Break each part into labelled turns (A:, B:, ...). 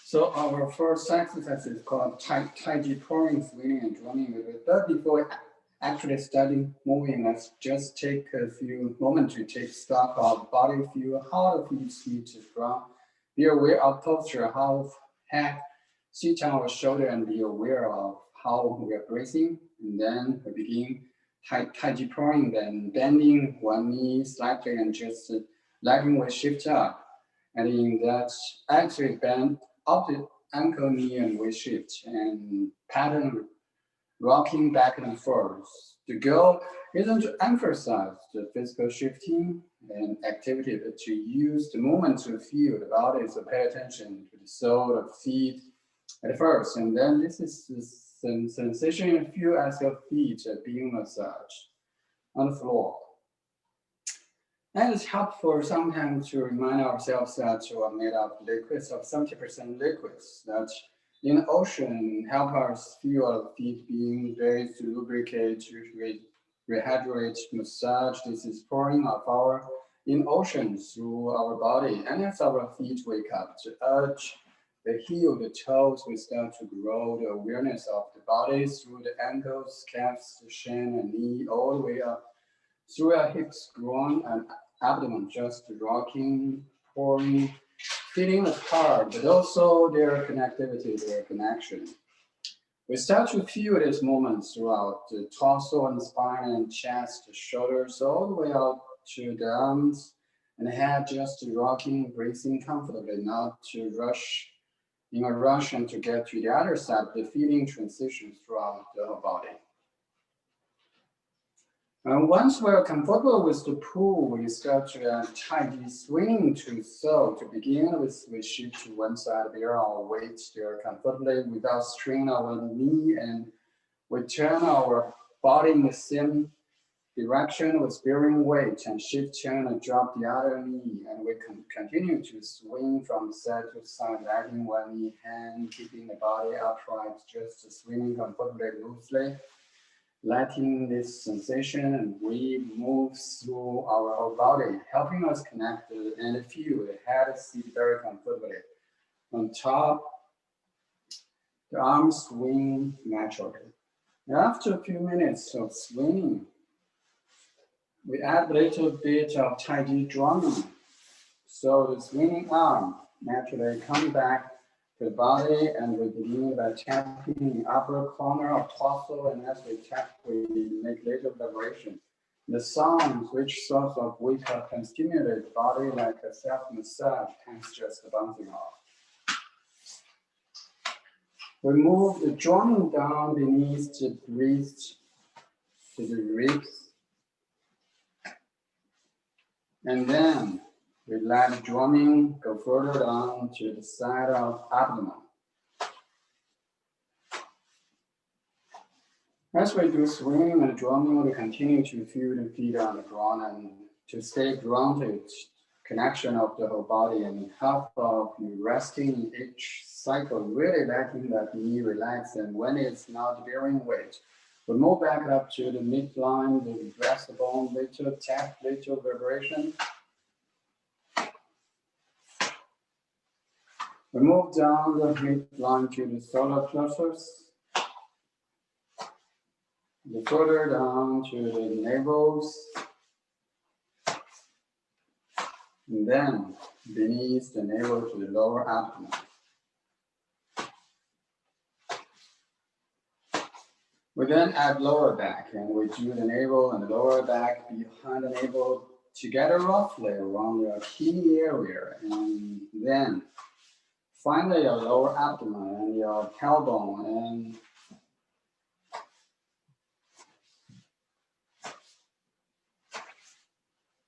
A: So our first exercise is called Taichi pouring, swinging, and drumming. But before actually starting moving, let's just take a few moments to take stock of body feel, how the feet to drum. Be aware of posture, how head sit on our shoulder, and be aware of how we are breathing. And then we begin Taichi pouring, then bending one knee slightly and just letting we shift up. And in that actually bend up the ankle, knee, and we shift and pattern rocking back and forth. The goal isn't to emphasize the physical shifting and activity, but to use the movement to feel the body, so pay attention to the sole of feet at first, and then this is the sensation you feel as your feet are being massaged on the floor. And it's helpful sometimes to remind ourselves that we are made of liquids, of 70% liquids, that in the ocean help us feel our feet being raised to lubricate, to rehydrate, massage. This is pouring of our in ocean through our body. And as our feet wake up, to urge the heel, the toes, we start to grow the awareness of the body through the ankles, calves, the shin, and knee, all the way up through our hips, groin, and abdomen, just rocking, pouring, feeling the part, but also their connectivity, their connection. We start to feel these moments throughout the torso and spine and chest, the shoulders, all the way out to the arms and head, just rocking, breathing comfortably, not to rush in a rush and to get to the other side. The feeling transitions throughout the whole body. And once we're comfortable with the pool, we start to Taichi swing to so. To begin with, we shift to one side there, our weight there comfortably without straining our knee, and we turn our body in the same direction with bearing weight and shift, turn and drop the other knee, and we can continue to swing from side to side, letting one knee hand, keeping the body upright, just swinging comfortably, loosely. Letting this sensation and breathe move through our whole body, helping us connect and feel the head seat very comfortably. On top, the arms swing naturally. After a few minutes of swinging, we add a little bit of Taichi drumming. So the swinging arm naturally comes back to the body, and we begin by tapping the upper corner of torso, and as we tap, we make little vibration. The sounds, which source of wake up and stimulate the body like a self-massage, hence just bouncing off. We move the drumming down beneath the wrist to the ribs, and then we let the drumming go further down to the side of abdomen. As we do swinging and drumming, we continue to feel the feet on the ground and to stay grounded, connection of the whole body, and half of you resting in each cycle, really letting that knee relax. And when it's not bearing weight, we move back up to the midline, the breastbone, little tap, little vibration. We move down the midline to the solar plexus. Further down to the navels, and then beneath the navel to the lower abdomen. We then add lower back, and we do the navel and the lower back behind the navel together roughly around your kidney area, and then finally your lower abdomen and your tailbone,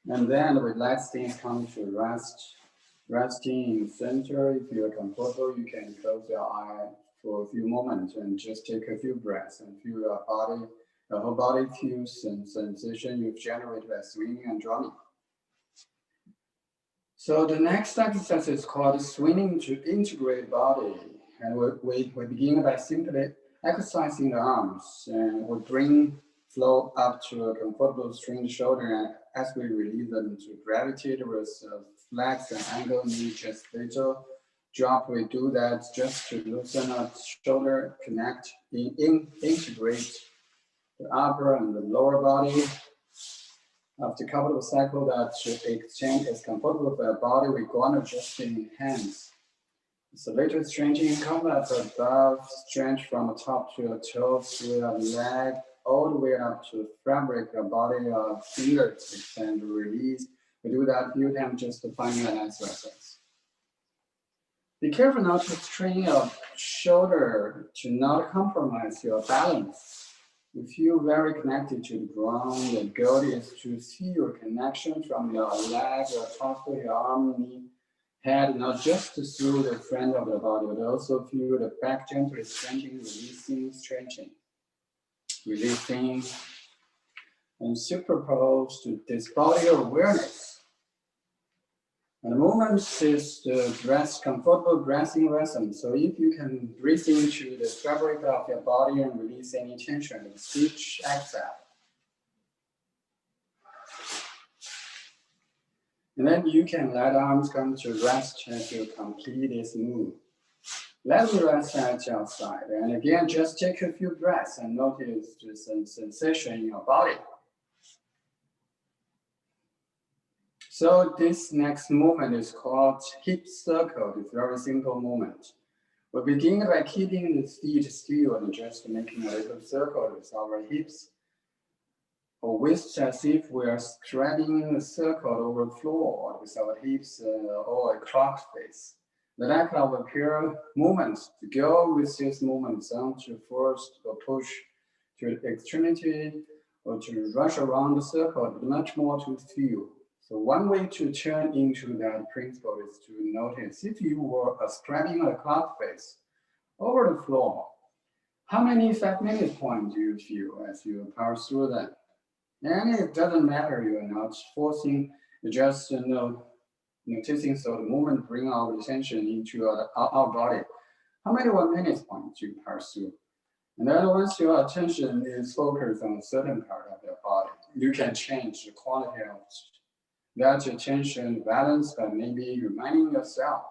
A: and then we let things come to rest. Resting in the center. If you're comfortable, you can close your eye for a few moments and just take a few breaths and feel your body, your whole body feels and sensation you've generated by swinging and drumming. So the next exercise is called swinging to integrate body. And we begin by simply exercising the arms, and we bring flow up to a comfortable straight shoulder, and as we release them to gravity, with flex and angle knee just little, drop, we do that just to loosen up shoulder, connect, integrate the upper and the lower body. After a couple of cycles that should exchange is comfortable with our body, we're going to just in hands. So later stretching, come up above, stretch from the top to the toes, through the leg, all the way up to the fabric, the body, fingertips, and release. We do that a few times just to find a nice response. Be careful not to strain your shoulder to not compromise your balance. You feel very connected to the ground. The goal is to see your connection from your leg, your torso, your arm, knee, head, not just through the front of the body, but also feel the back gently stretching, releasing, stretching, releasing, and superpose to this body awareness. And the movement is the breath, comfortable breathing rhythm. So if you can breathe into the fabric of your body and release any tension, and each exhale. And then you can let arms come to rest as you complete this move. Let me rest at your side. And again, just take a few breaths and notice the sensation in your body. So this next movement is called hip circle. It's a very simple movement. We begin by keeping the feet still and just making a little circle with our hips, or with as if we are stretching a circle over the floor with our hips or a clock face. The lack of a pure movement to go with this movement on to force or push to the extremity or to rush around the circle, but much more to feel. So one way to turn into that principle is to notice if you were stretching a clock face over the floor, how many 5-minute points do you feel as you pass through that? And it doesn't matter, you're not forcing, you're just noticing, so the movement bring our attention into our body. How many 1-minute points do you pass through? And then once your attention is focused on a certain part of your body, you can change the quality of that attention balance by maybe reminding yourself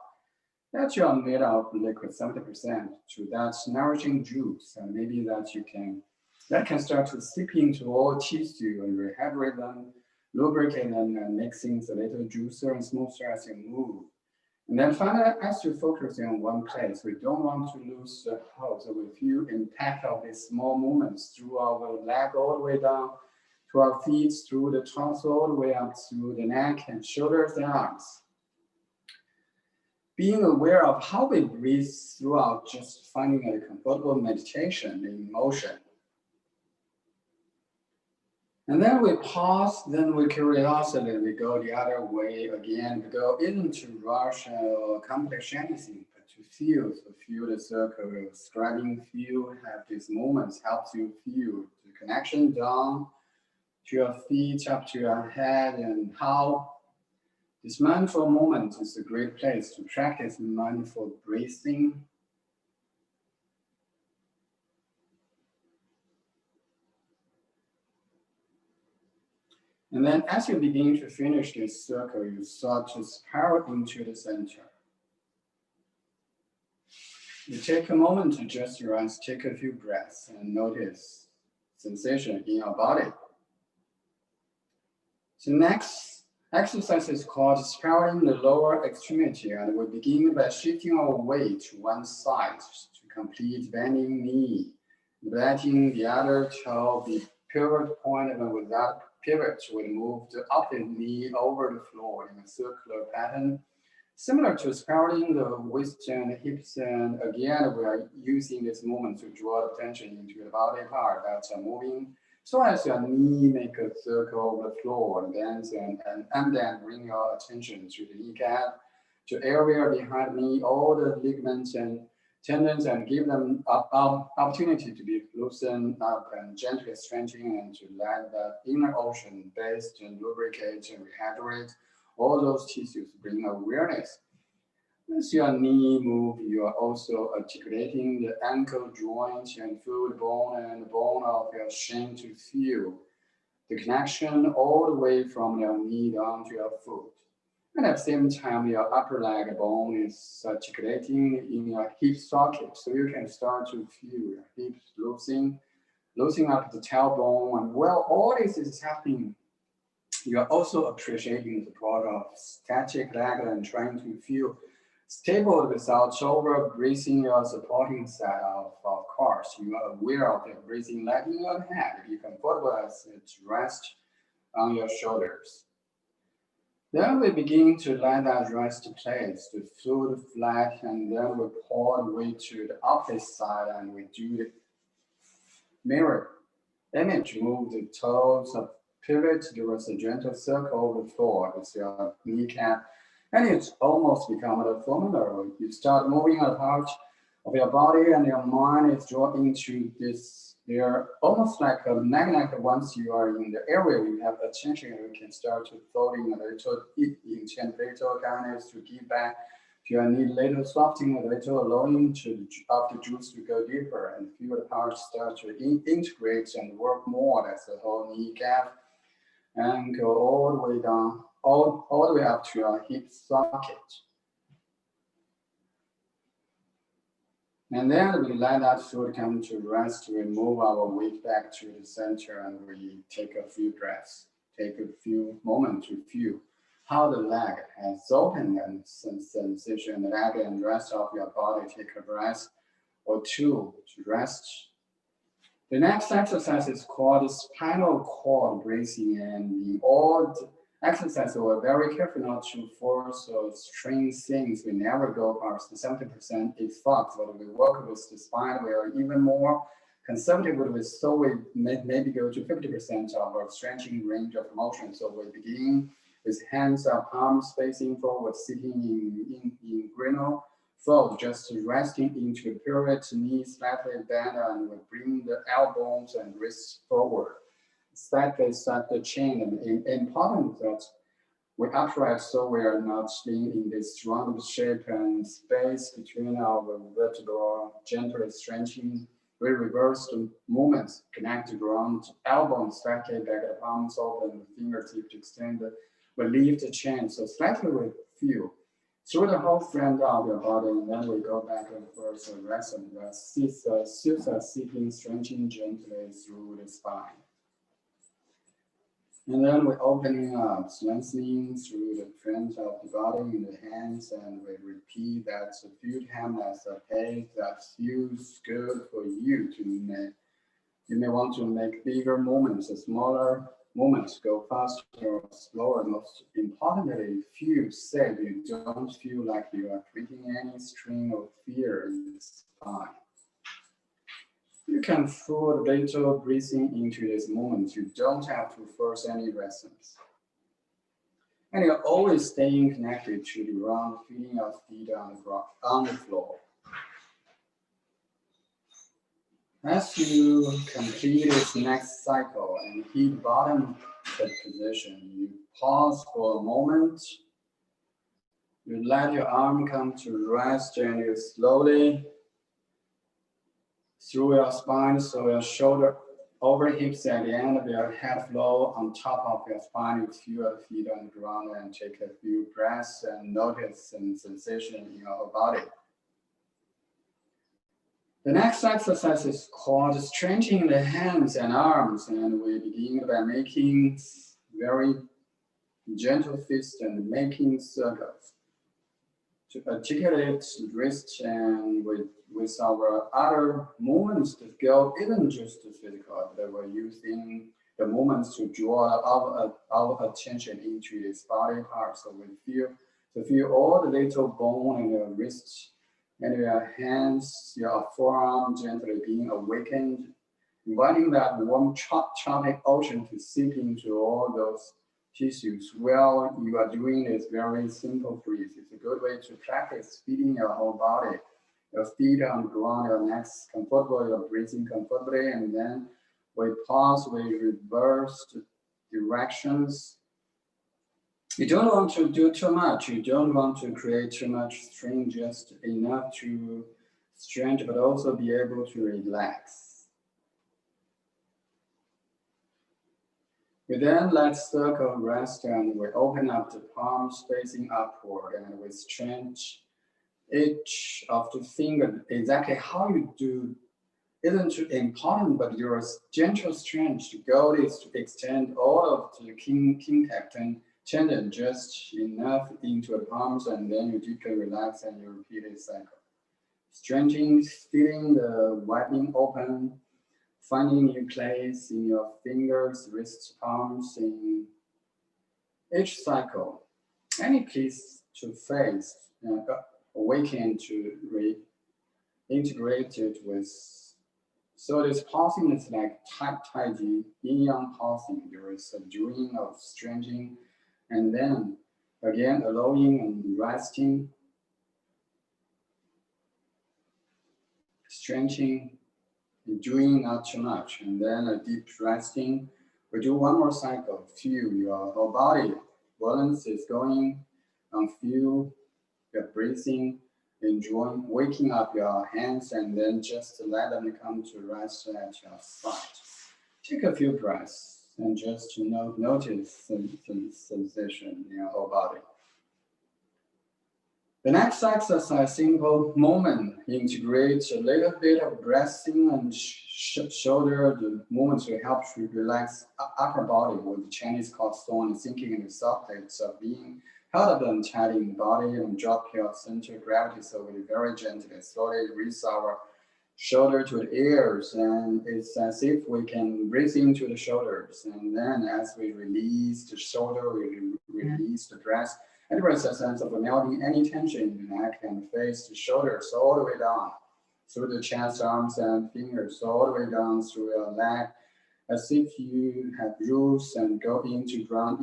A: that you are made of liquid 70% to that nourishing juice, and maybe that can start to seep into all tissue and rehydrate them, lubricate them, and make things a little juicier and smoother as you move. And then finally, as you focus on one place, we don't want to lose the hold. So we feel impact of these small movements through our leg all the way down to our feet, through the torso, all the way up through the neck and shoulders and arms. Being aware of how we breathe throughout, just finding a comfortable meditation in motion. And then we pause, then with curiosity, we go the other way again. We go isn't to rush or accomplish anything, but to feel. So feel the circle, scribing, feel, have these moments, helps you feel the connection down to your feet, up to your head, and how this mindful moment is a great place to practice mindful breathing. And then as you begin to finish this circle, you start to spiral into the center. You take a moment to just rest, take a few breaths, and notice sensation in your body. So next exercise is called spiraling the lower extremity, and we begin by shifting our weight to one side to complete bending knee, letting the other toe be pivot point, and with that pivot, we move the opposite knee over the floor in a circular pattern, similar to spiraling the waist and hips. And again, we are using this movement to draw attention into the body part that's moving. So as your knee make a circle over the floor, and then bring your attention to the kneecap, to area behind knee, all the ligaments and tendons, and give them opportunity to be loosened up and gently stretching, and to let the inner ocean base and lubricate and rehydrate all those tissues, bring awareness. As your knee move, you are also articulating the ankle joint and feel the bone of your shin to feel the connection all the way from your knee down to your foot. And at the same time, your upper leg bone is articulating in your hip socket. So you can start to feel your hips loosening up the tailbone. And while all this is happening, you are also appreciating the part of static leg and trying to feel stable without over bracing your supporting side of course. You are aware of the breathing letting your head be comfortable as it rests on your shoulders. Then we begin to let that rest place, the foot flat, and then we pull the weight to the opposite side and we do the mirror image. Move the toes up, pivot towards a gentle circle of the floor with your kneecap, and it's almost become a formula. You start moving a part of your body and your mind is drawn into this. They're almost like a magnet. Once you are in the area you have attention, you can start to floating a little, intent little kindness to give back. If you need little softening, a little allowing of the juice to go deeper and feel the parts start to integrate and work more. That's the whole kneecap and go all the way down, all the way up to your hip socket. And then we let that foot come to rest. We move our weight back to the center and we take a few breaths, take a few moments to feel how the leg has opened and sensation the leg and rest of your body. Take a breath or two to rest. The next exercise is called spinal cord breathing, and in all the exercises we're very careful not to force or strain things. We never go past the 70% is fucked. When we work with the spine, we are even more conservative with it, so we maybe go to 50% of our stretching range of motion. So we begin with hands up, arms facing forward, sitting in Grinnell fold, just resting into the pivot, knees slightly bent, and we bring the elbows and wrists forward. Slightly set the chin, and important that we upright so we are not being in this round shape and space between our vertebra, gently stretching. We reverse the movements, connect the ground, elbow slightly back, the palms open, fingertips extend. We lift the chin, so slightly we feel through the whole front of your body, and then we go back and forth, so rest and rest. Sitting, stretching gently through the spine. And then we're opening up, lengthening through the front of the body in the hands, and we repeat that a few times as a pace that feels good for you to make. You may want to make bigger movements, smaller movements, go faster or slower. Most importantly, feel safe. You don't feel like you are creating any strain or fear in the spine. You can feel the little breathing into this moment. You don't have to force any resistance. And you're always staying connected to the ground, feeling your feet on the floor. As you complete this next cycle and hit bottom position, you pause for a moment. You let your arm come to rest and you slowly through your spine, so your shoulder over hips at the end of your head flow on top of your spine. You feel your feet on the ground and take a few breaths and notice some sensation in your body. The next exercise is called stretching the hands and arms, and we begin by making very gentle fists and making circles. To articulate the wrist and with our other movements to go even just physical, but we're using the movements to draw our attention into this body part. So we feel all the little bone in your wrists and your hands, your forearm gently being awakened, inviting that warm tropic ocean to seep into all those tissues. While you are doing this very simple breath, it's a good way to practice feeding your whole body. Your feet on the ground, your neck's comfortable, you're breathing comfortably, and then we pause, we reverse the directions. You don't want to do too much. You don't want to create too much strain, just enough to stretch, but also be able to relax. We then let circle rest and we open up the palms facing upward and we stretch each of the fingers. Exactly how you do isn't important, but your gentle stretch. The goal is to extend all of the king tendon just enough into the palms, and then you deeply relax and you repeat the cycle. Stretching, feeling the widening open, finding new place in your fingers, wrists, palms in each cycle. Any place to face, awaken to reintegrate it with. So this pausing is like Taichi, yin-yang pausing. There is a doing of stretching, and then again allowing and resting, stretching, doing not too much, and then a deep resting. We do one more cycle. Feel your whole body balance is going, and feel your breathing, enjoying, waking up your hands, and then just let them come to rest at your side. Take a few breaths and just notice the sensation in your whole body. The next exercise, simple movement, integrates a little bit of breathing and shoulder the movements will help to relax upper body, what the Chinese call stone, and sinking in the soft plates of being held up and tight in the body and drop your center of gravity. So we very gently, slowly raise our shoulder to the ears, and it's as if we can breathe into the shoulders. And then as we release the shoulder, we release the breath. And there is a sense of melting any tension in the neck and face, the shoulders all the way down through the chest, arms, and fingers, all the way down through your leg, as if you have roots and go into ground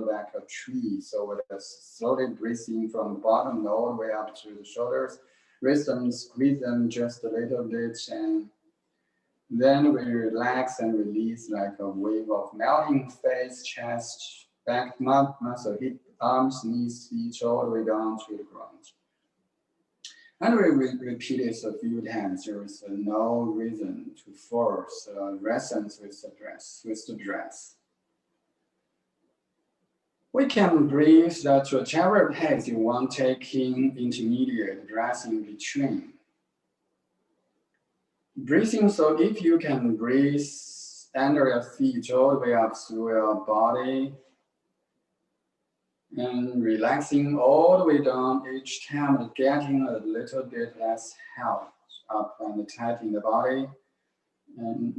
A: like a tree. So we're slowly breathing from the bottom all the way up to the shoulders. Raise them, squeeze them just a little bit, and then we relax and release like a wave of melting face, chest, back, muscle, hip, arms, knees, feet, all the way down to the ground. And we repeat this a few times. There is no reason to force resonance with the breath. We can breathe that whichever pace you want, taking intermediate breath in between. Breathing, so if you can breathe under your feet all the way up through your body, and relaxing all the way down each time, getting a little bit less held up and tight in the body. And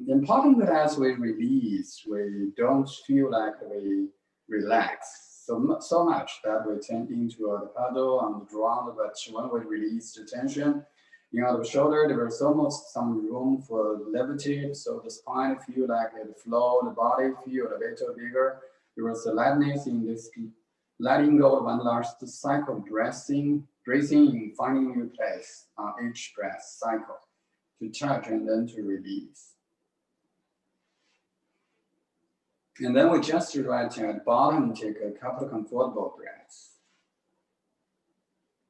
A: important that as we release, we don't feel like we relax so much that we turn into a paddle on the ground. But when we release the tension in the shoulder, there is almost some room for levity. So the spine feel like it flow, the body feel a little bigger. There was a lightness in this letting go of one last cycle, breathing in, finding new place on each breath cycle to touch and then to release. And then we just right at the bottom, take a couple of comfortable breaths.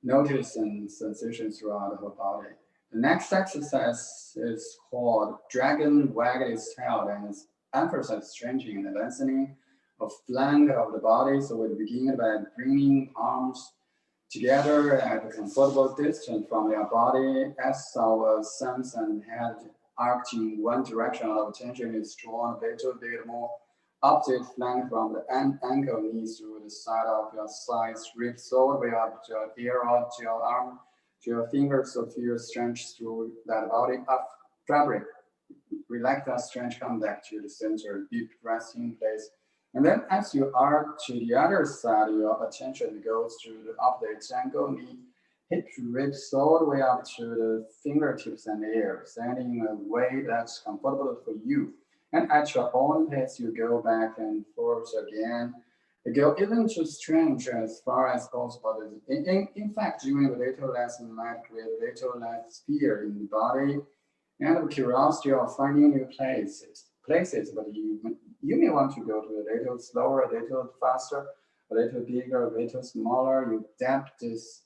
A: Notice and sensations throughout the whole body. The next exercise is called dragon wag its tail, and it's emphasizes stretching and lengthening of flank of the body. So we begin by bringing arms together at a comfortable distance from your body as our thumbs and head arched in one direction. Our attention is drawn a little bit more opposite flank from the ankle, knees through the side of your thighs, ribs all the way up to your ear, up to your arm, to your fingers. So feel stretch through that body up fabric. Relax that stretch, come back to the center, deep resting place. And then as you arc to the other side, your attention goes to the opposite angle, knee, hip, ribs, all the way up to the fingertips and the ear, standing in a way that's comfortable for you. And at your own pace, you go back and forth again. You go even to stretch as far as possible. In fact, doing a little less might create a little less fear in the body and curiosity of finding new places, but you may want to go to a little slower, a little faster, a little bigger, a little smaller. You adapt this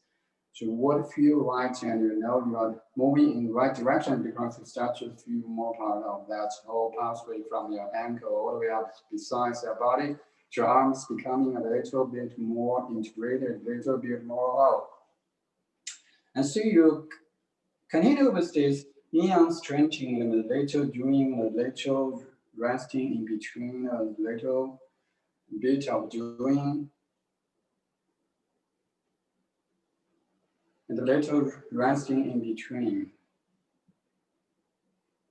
A: would feel right, and you know you are moving in the right direction because you start to feel more part of that whole pathway from your ankle all the way up besides your body, your arms becoming a little bit more integrated, a little bit more out. And so you continue with this yin stretching and a little doing a little resting in between, a little bit of doing and a little resting in between.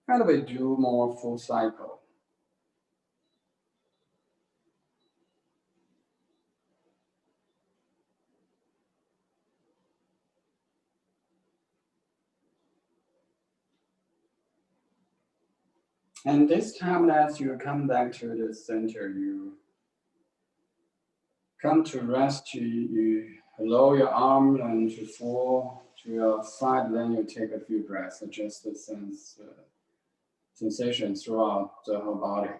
A: And we do more full cycle. And this time as you come back to the center, you come to rest, you lower your arm and to fall to your side, then you take a few breaths, adjust the sensation throughout the whole body.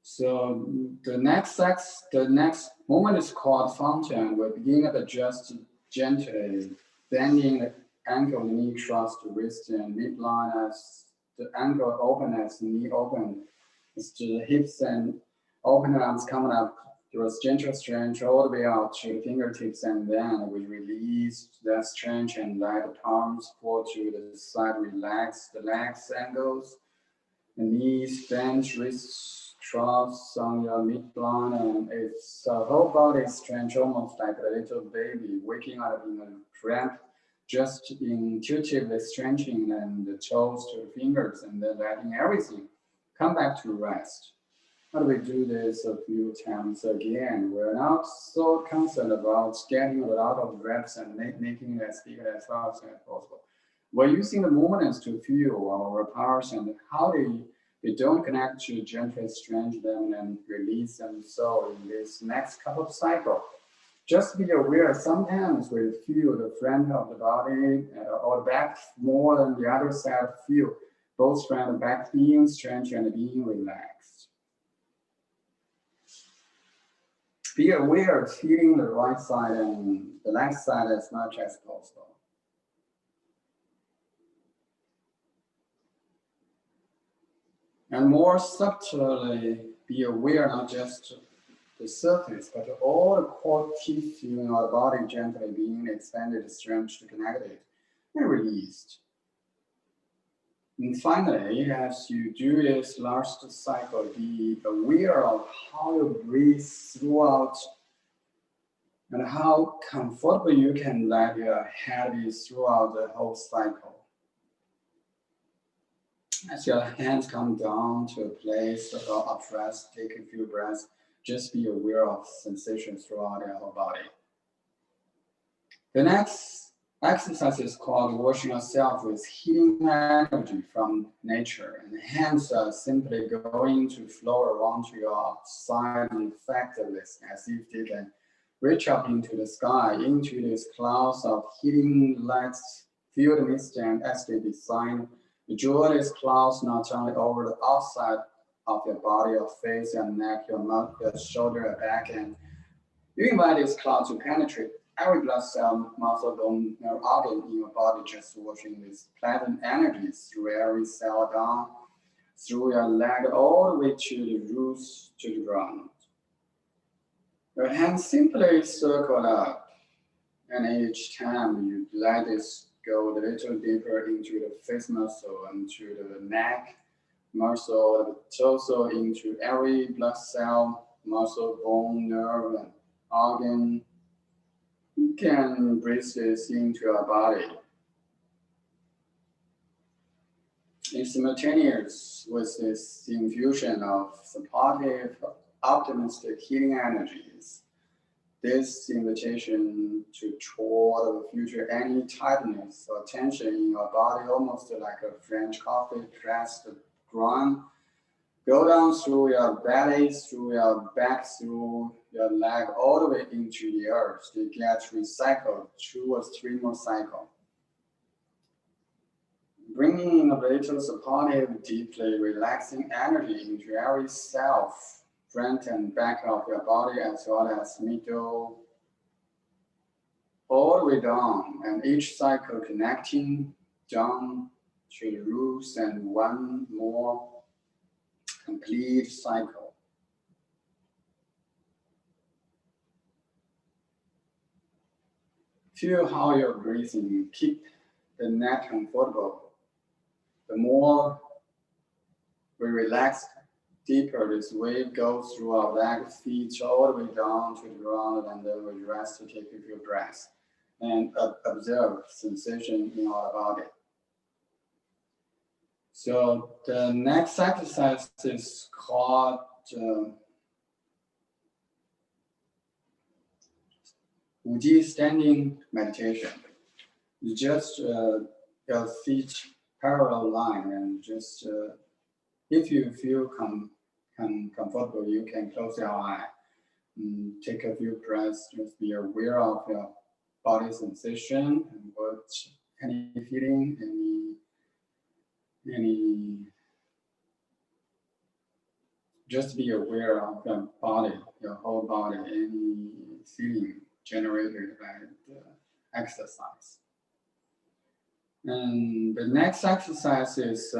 A: So the next movement is called fountain. We begin at just gently bending the ankle, knee cross the wrist and midline as the ankle open as the knee open. As the hips and open arms coming up. There was gentle stretch all the way out to the fingertips, and then we release that stretch and let the palms fall to the side. Relax the legs, ankles, the knees, bend, wrists cross on your midline, and it's the whole body stretch almost like a little baby waking up in a cramp, just intuitively stretching and the toes to the fingers, and then letting everything come back to rest. How do we do this a few times again? We're not so concerned about getting a lot of reps and making it as big as fast as possible. We're using the movements to fuel our powers and how they don't connect to gently stretch them and release them. So in this next couple of cycles, just be aware sometimes we feel the front of the body or the back more than the other side feel both front and back being stretched and being relaxed. Be aware of feeling the right side and the left side as much as possible. And more subtly be aware not just the surface, but all the core tissue in our body gently being expanded, stretched, connected, and released. And finally, as you do this last cycle, be aware of how you breathe throughout and how comfortable you can let your head be throughout the whole cycle. As your hands come down to a place of uprest, take a few breaths. Just be aware of sensations throughout your whole body. The next exercise is called washing yourself with healing energy from nature. And the hands are simply going to flow around to your side effectively as if they can reach up into the sky, into these clouds of healing lights, feel the mist, and as they design, draw these clouds not only over the outside of your body, your face, your neck, your mouth, your shoulder, your back, and you invite these clouds to penetrate every blood cell, muscle, bone, nerve, organ in your body, just washing these pleasant energies through every cell down, through your leg, all the way to the roots, to the ground. Your hands simply circle up, and each time you let this go a little deeper into the face muscle, into the neck muscle, the torso, into every blood cell, muscle, bone, nerve, and organ. You can breathe this into your body. It's simultaneous with this infusion of supportive, optimistic healing energies. This invitation to toward the future, any tightness or tension in your body, almost like a French coffee pressed ground, go down through your belly, through your back, through your leg, all the way into the earth. They get recycled 2 or 3 more cycles. Bringing in a little supportive, deeply relaxing energy into every cell, front and back of your body, as well as middle, all the way down, and each cycle connecting down to the roots, and one more complete cycle. Feel how you're breathing. Keep the neck comfortable. The more we relax, deeper this wave goes through our legs, feet, all the way down to the ground, and then we rest to take a few breaths and observe sensation in our body. So the next exercise is called Wuji standing meditation. You just your feet parallel line, and just if you feel comfortable, you can close your eye. Take a few breaths. Just be aware of your body sensation and what any feeling, any. Just be aware of your body, your whole body, any feeling generated by the exercise. And the next exercise is